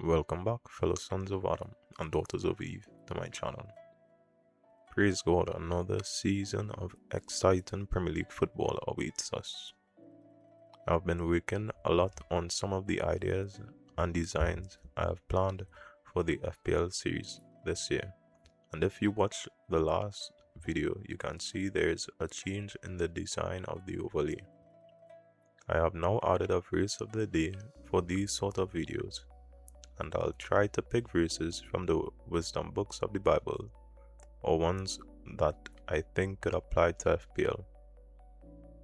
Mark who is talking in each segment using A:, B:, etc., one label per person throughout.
A: Welcome back, fellow sons of Adam and daughters of Eve, to my channel. Praise God, another season of exciting Premier League football awaits us. I've been working a lot on some of the ideas and designs I have planned for the FPL series this year, and if you watch the last video, you can see there's a change in the design of the overlay. I have now added a verse of the day for these sort of videos, and I'll try to pick verses from the wisdom books of the Bible, or ones that I think could apply to FPL.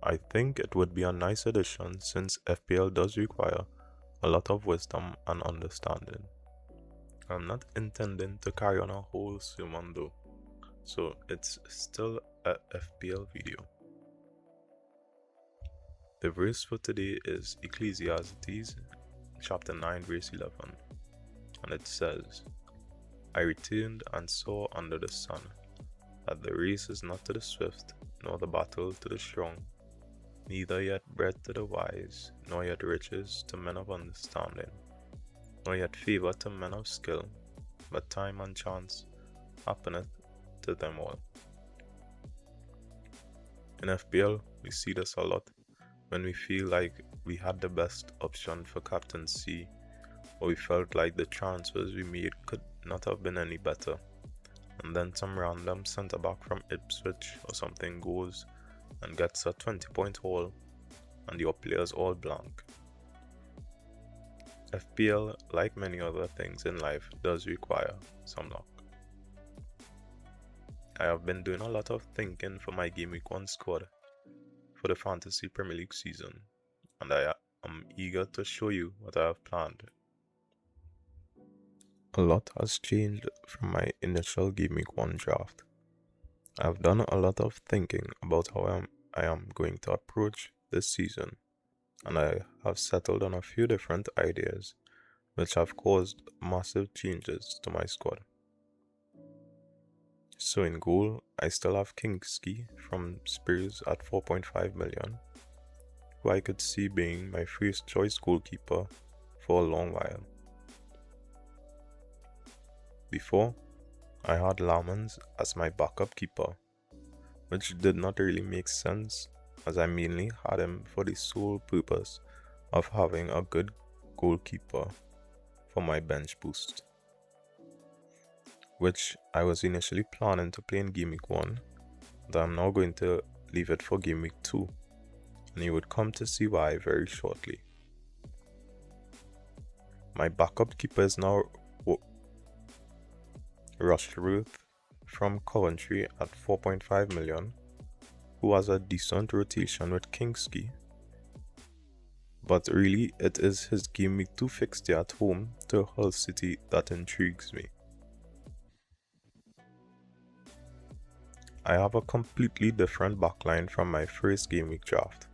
A: I think it would be a nice addition since FPL does require a lot of wisdom and understanding. I'm not intending to carry on a whole sermon though, so it's still a FPL video. The verse for today is Ecclesiastes chapter 9 verse 11, and it says, I returned and saw under the sun that the race is not to the swift, nor the battle to the strong, neither yet bread to the wise, nor yet riches to men of understanding, nor yet favor to men of skill, but time and chance happeneth to them all. In FPL, we see this a lot when we feel like we had the best option for captaincy, or we felt like the transfers we made could not have been any better, and then some random centre back from Ipswich or something goes and gets a 20-point haul, and your players all blank. FPL, like many other things in life, does require some luck. I have been doing a lot of thinking for my Game Week 1 squad for the Fantasy Premier League season, and I am eager to show you what I have planned. A lot has changed from my initial Game Week 1 draft. I have done a lot of thinking about how I am going to approach this season, and I have settled on a few different ideas which have caused massive changes to my squad. So in goal, I still have Kingski from Spurs at 4.5 million, who I could see being my first choice goalkeeper for a long while. Before, I had Lamans as my backup keeper, which did not really make sense as I mainly had him for the sole purpose of having a good goalkeeper for my bench boost, which I was initially planning to play in Game Week 1, but I'm now going to leave it for Game Week 2, and you would come to see why very shortly. My backup keeper is now Rushworth from Coventry at 4.5 million, who has a decent rotation with Kingski, but really it is his Game Week 2 fixture at home to Hull City that intrigues me. I have a completely different backline from my first Game Week draft.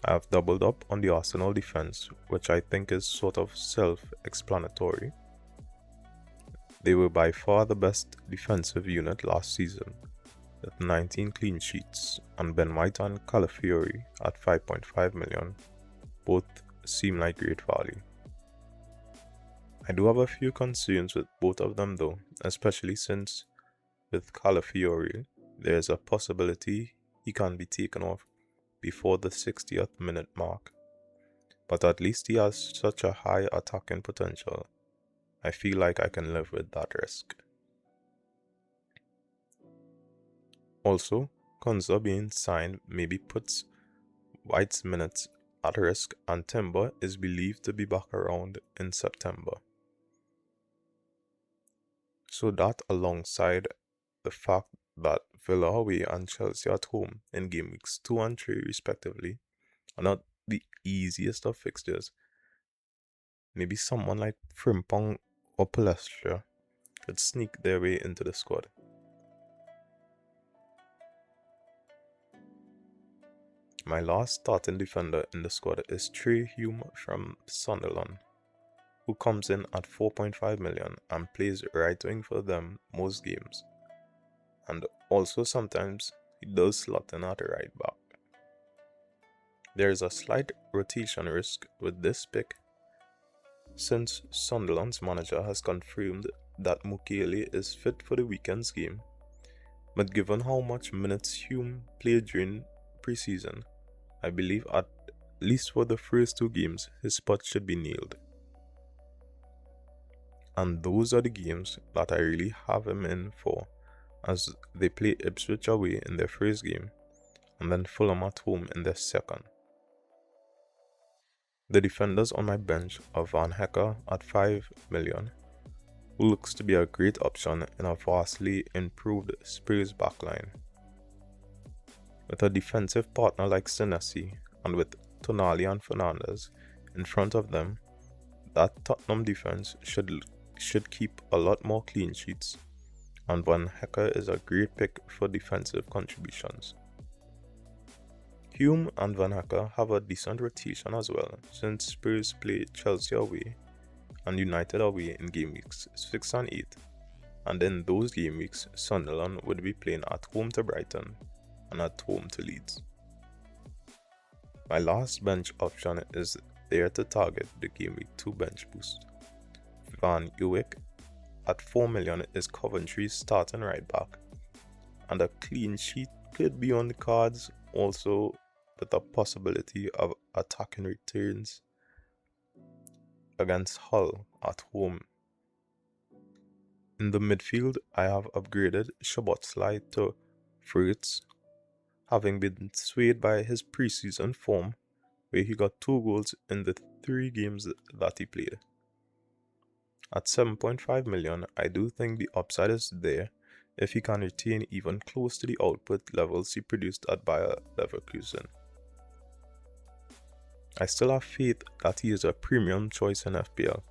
A: I have doubled up on the Arsenal defense, which I think is sort of self-explanatory. They were by far the best defensive unit last season, with 19 clean sheets, and Ben White and Calafiori at 5.5 million both seem like great value. I do have a few concerns with both of them though, especially since with Calafiori there is a possibility he can be taken off before the 60th minute mark, but at least he has such a high attacking potential. I feel like I can live with that risk. Also, Konza being signed maybe puts White's minutes at risk, and Timber is believed to be back around in September. So that, alongside the fact that Villa away and Chelsea at home in Game Weeks 2 and 3 respectively are not the easiest of fixtures, maybe someone like Frimpong or Palestra could sneak their way into the squad. My last starting defender in the squad is Trey Hume from Sunderland, who comes in at 4.5 million and plays right wing for them most games, and also sometimes he does slot in at right back. There is a slight rotation risk with this pick, Since Sunderland's manager has confirmed that Mukiele is fit for the weekend's game, but given how much minutes Hume played during preseason, I believe at least for the first two games his spot should be nailed. And those are the games that I really have him in for, as they play Ipswich away in their first game and then Fulham at home in their second. The defenders on my bench are Van Hecke at 5 million, who looks to be a great option in a vastly improved Spurs backline. With a defensive partner like Senesi and with Tonali and Fernandes in front of them, that Tottenham defense should keep a lot more clean sheets, and Van Hecke is a great pick for defensive contributions. Hume and Van Hecke have a decent rotation as well, since Spurs play Chelsea away and United away in game weeks 6 and 8, and in those game weeks Sunderland would be playing at home to Brighton and at home to Leeds. My last bench option is there to target the game week 2 bench boost. Van Uwijk at 4 million is Coventry's starting right back, and a clean sheet could be on the cards, also with a possibility of attacking returns against Hull at home. In the midfield, I have upgraded Szoboszlai to Fruits, having been swayed by his preseason form where he got 2 goals in the 3 games that he played. At 7.5 million, I do think the upside is there if he can retain even close to the output levels he produced at Bayer Leverkusen. I still have faith that he is a premium choice in FPL,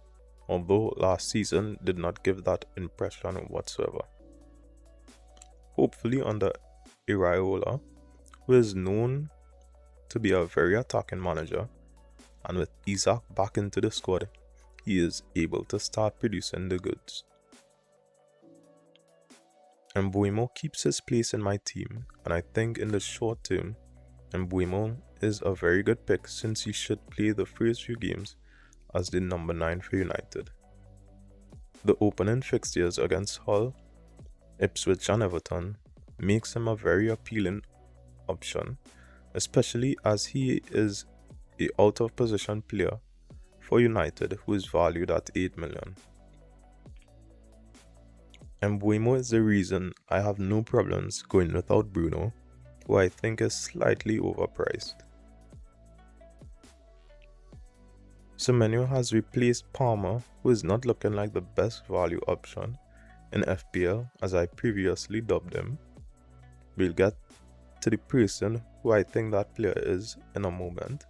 A: although last season did not give that impression whatsoever. Hopefully under Iraola, who is known to be a very attacking manager, and with Isak back into the squad, he is able to start producing the goods. Mbeumo keeps his place in my team, and I think in the short term, Mbeumo is a very good pick since he should play the first few games as the number 9 for United. The opening fixtures against Hull, Ipswich and Everton makes him a very appealing option, especially as he is a out of position player for United who is valued at 8 million. Mbeumo is the reason I have no problems going without Bruno, who I think is slightly overpriced. Semenyo has replaced Palmer, who is not looking like the best value option in FPL as I previously dubbed him. We'll get to the person who I think that player is in a moment,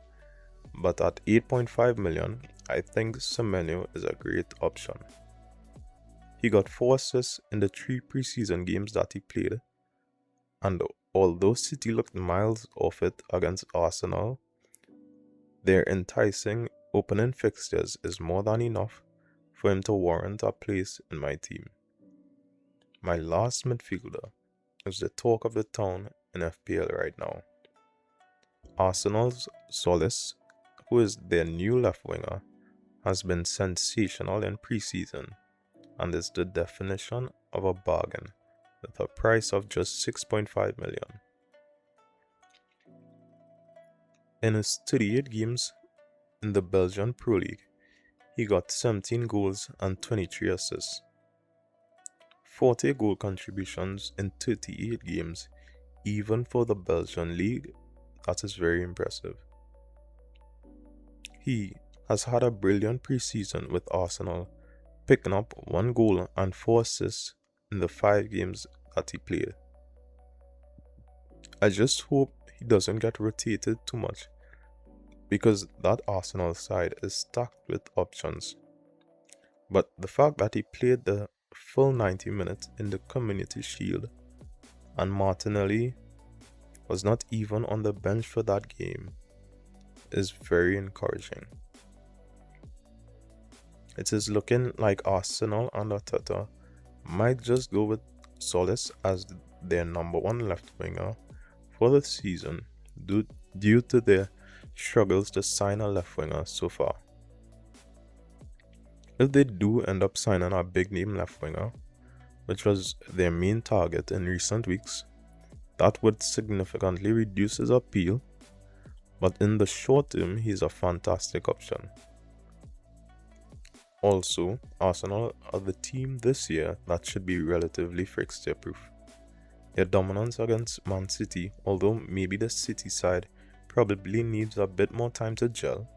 A: but at 8.5 million, I think Semenyo is a great option. He got 4 assists in the 3 preseason games that he played, and although City looked miles off it against Arsenal, their enticing opening fixtures is more than enough for him to warrant a place in my team. My last midfielder is the talk of the town in FPL right now. Arsenal's Solis, who is their new left winger, has been sensational in preseason and is the definition of a bargain with a price of just 6.5 million. In his 38 games in the Belgian Pro League, he got 17 goals and 23 assists. 40 goal contributions in 38 games, even for the Belgian League, that is very impressive. He has had a brilliant preseason with Arsenal, picking up 1 goal and 4 assists in the 5 games that he played. I just hope he doesn't get rotated too much, because that Arsenal side is stacked with options. But the fact that he played the full 90 minutes in the Community Shield and Martinelli was not even on the bench for that game is very encouraging. It is looking like Arsenal and Arteta might just go with Solis as their number 1 left winger for the season due to their struggles to sign a left winger so far. If they do end up signing a big name left winger, which was their main target in recent weeks, that would significantly reduce his appeal, but in the short term, he's a fantastic option. Also, Arsenal are the team this year that should be relatively fixture-proof. Their dominance against Man City, although maybe the City side probably needs a bit more time to gel,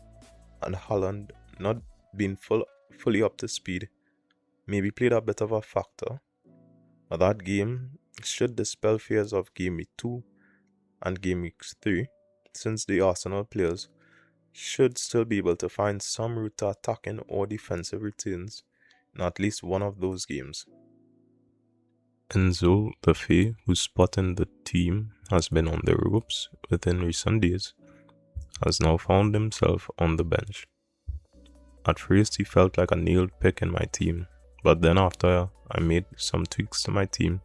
A: and Haaland not being fully up to speed, maybe played a bit of a factor. But that game should dispel fears of game week 2 and game week 3, since the Arsenal players should still be able to find some route to attacking or defensive returns in at least one of those games. Enzo Lefebvre, whose spot in the team has been on the ropes within recent days, has now found himself on the bench. At first he felt like a nailed pick in my team, but then after I made some tweaks to my team,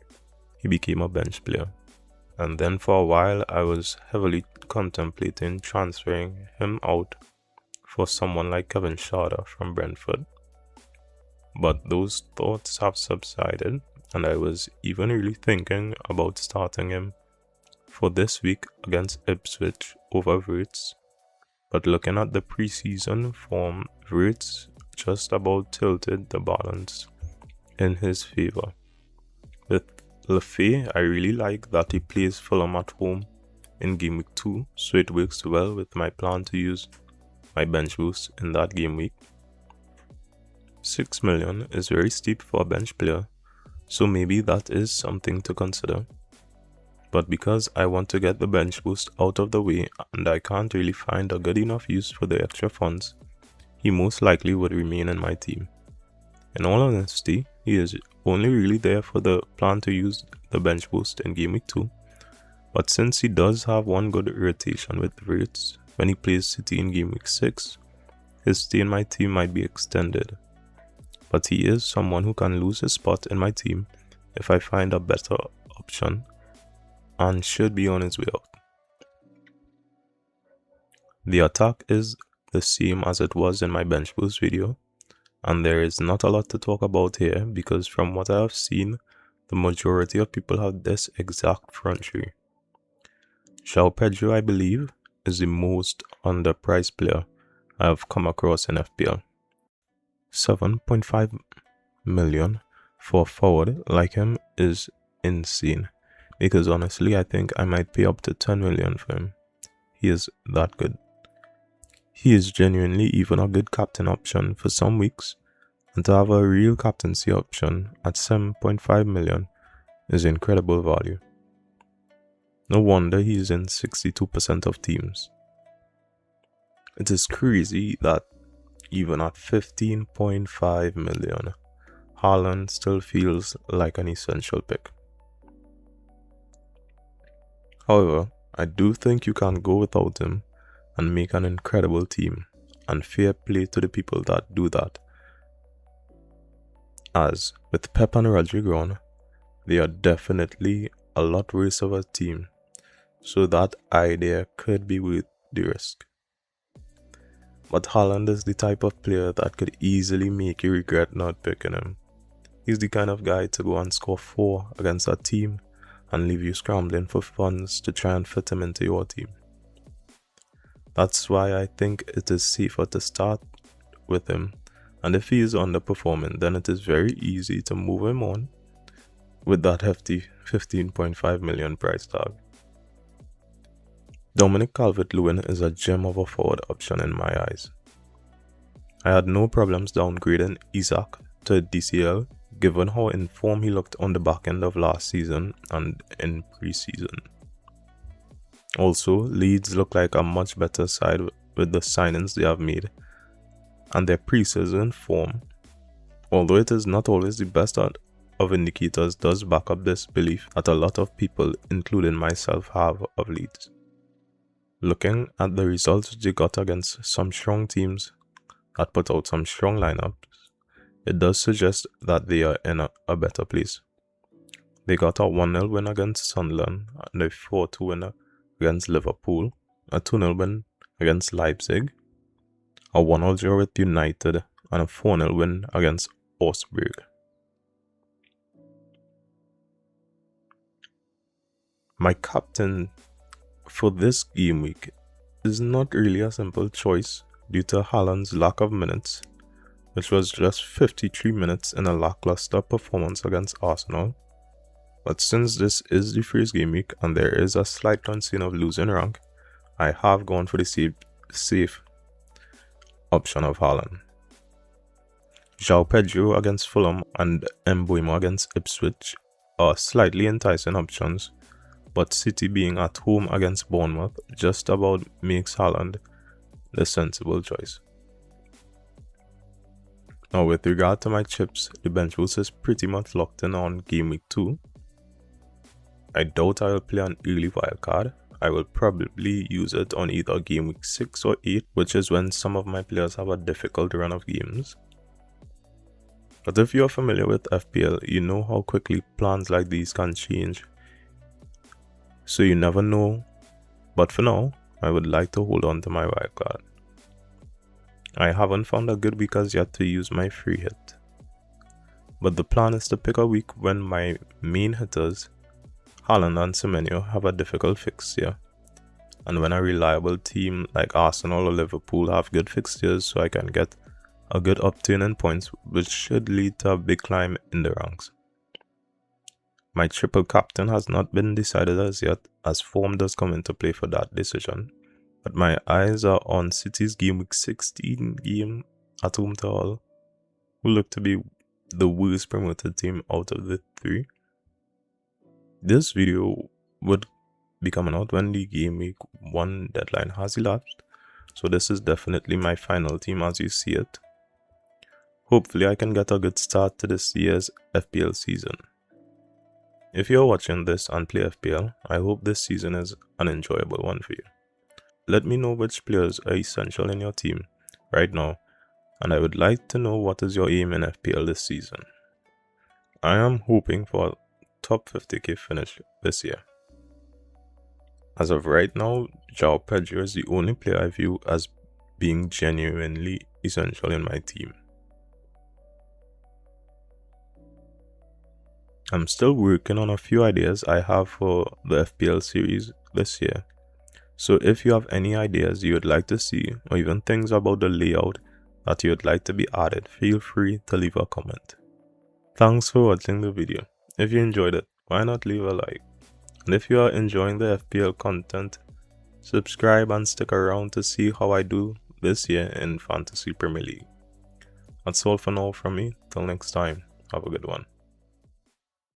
A: he became a bench player. And then for a while I was heavily contemplating transferring him out for someone like Kevin Schade from Brentford. But those thoughts have subsided, and I was even really thinking about starting him for this week against Ipswich over Wirtz. But looking at the preseason form, Wirtz just about tilted the balance in his favour. With Lefebvre, I really like that he plays Fulham at home in game week 2, so it works well with my plan to use my bench boost in that game week. 6 million is very steep for a bench player, so maybe that is something to consider. But because I want to get the bench boost out of the way and I can't really find a good enough use for the extra funds, he most likely would remain in my team. In all honesty, he is only really there for the plan to use the bench boost in game week 2, but since he does have one good rotation with Wirtz when he plays City in game week 6, his stay in my team might be extended. But he is someone who can lose his spot in my team if I find a better option, and should be on his way out. The attack is the same as it was in my bench boost video, and there is not a lot to talk about here because from what I have seen, the majority of people have this exact front three. João Pedro, I believe, is the most underpriced player I have come across in FPL. 7.5 million for a forward like him is insane, because honestly I think I might pay up to 10 million for him. He is that good. He is genuinely even a good captain option for some weeks, and to have a real captaincy option at 7.5 million is incredible value. No wonder he is in 62% of teams. It is crazy that even at 15.5 million, Haaland still feels like an essential pick. However, I do think you can go without him and make an incredible team, and fair play to the people that do that. As with Pep and Rodrigo on, they are definitely a lot worse of a team, so that idea could be worth the risk. But Haaland is the type of player that could easily make you regret not picking him. He's the kind of guy to go and score 4 against a team and leave you scrambling for funds to try and fit him into your team. That's why I think it is safer to start with him, and if he is underperforming, then it is very easy to move him on with that hefty 15.5 million price tag. Dominic Calvert-Lewin is a gem of a forward option in my eyes. I had no problems downgrading Isaac to DCL given how in form he looked on the back end of last season and in pre-season. Also, Leeds look like a much better side with the signings they have made, and their pre-season form, although it is not always the best of indicators, does back up this belief that a lot of people, including myself, have of Leeds. Looking at the results they got against some strong teams that put out some strong lineups, it does suggest that they are in a better place. They got a 1-0 win against Sunderland, and a 4-2 win against Liverpool, a 2-0 win against Leipzig, a 1-0 draw with United, and a 4-0 win against Augsburg. My captain for this game week is not really a simple choice due to Haaland's lack of minutes, which was just 53 minutes in a lackluster performance against Arsenal. But since this is the first game week and there is a slight concern of losing rank, I have gone for the safe option of Haaland. João Pedro against Fulham and Mbeumo against Ipswich are slightly enticing options, but City being at home against Bournemouth just about makes Haaland the sensible choice. Now with regard to my chips, the bench boost is pretty much locked in on game week 2. I doubt I will play an early wildcard. I will probably use it on either game week 6 or 8, which is when some of my players have a difficult run of games. But if you are familiar with FPL, you know how quickly plans like these can change. So you never know, but for now, I would like to hold on to my wildcard. I haven't found a good week as yet to use my free hit. But the plan is to pick a week when my main hitters, Haaland and Semenyo, have a difficult fixture, and when a reliable team like Arsenal or Liverpool have good fixtures, so I can get a good upturn in points, which should lead to a big climb in the ranks. My triple captain has not been decided as yet, as form does come into play for that decision, but my eyes are on City's game week 16 game at home to Hull, who look to be the worst promoted team out of the 3. This video would be coming out when the game week 1 deadline has elapsed, so this is definitely my final team as you see it. Hopefully I can get a good start to this year's FPL season. If you're watching this and play FPL, I hope this season is an enjoyable one for you. Let me know which players are essential in your team right now, and I would like to know what is your aim in FPL this season. I am hoping for a top 50k finish this year. As of right now, João Pedro is the only player I view as being genuinely essential in my team. I'm still working on a few ideas I have for the FPL series this year, so if you have any ideas you would like to see or even things about the layout that you would like to be added, feel free to leave a comment. Thanks for watching the video. If you enjoyed it, why not leave a like? And if you are enjoying the FPL content, subscribe and stick around to see how I do this year in Fantasy Premier League. That's all for now from me. Till next time, have a good one.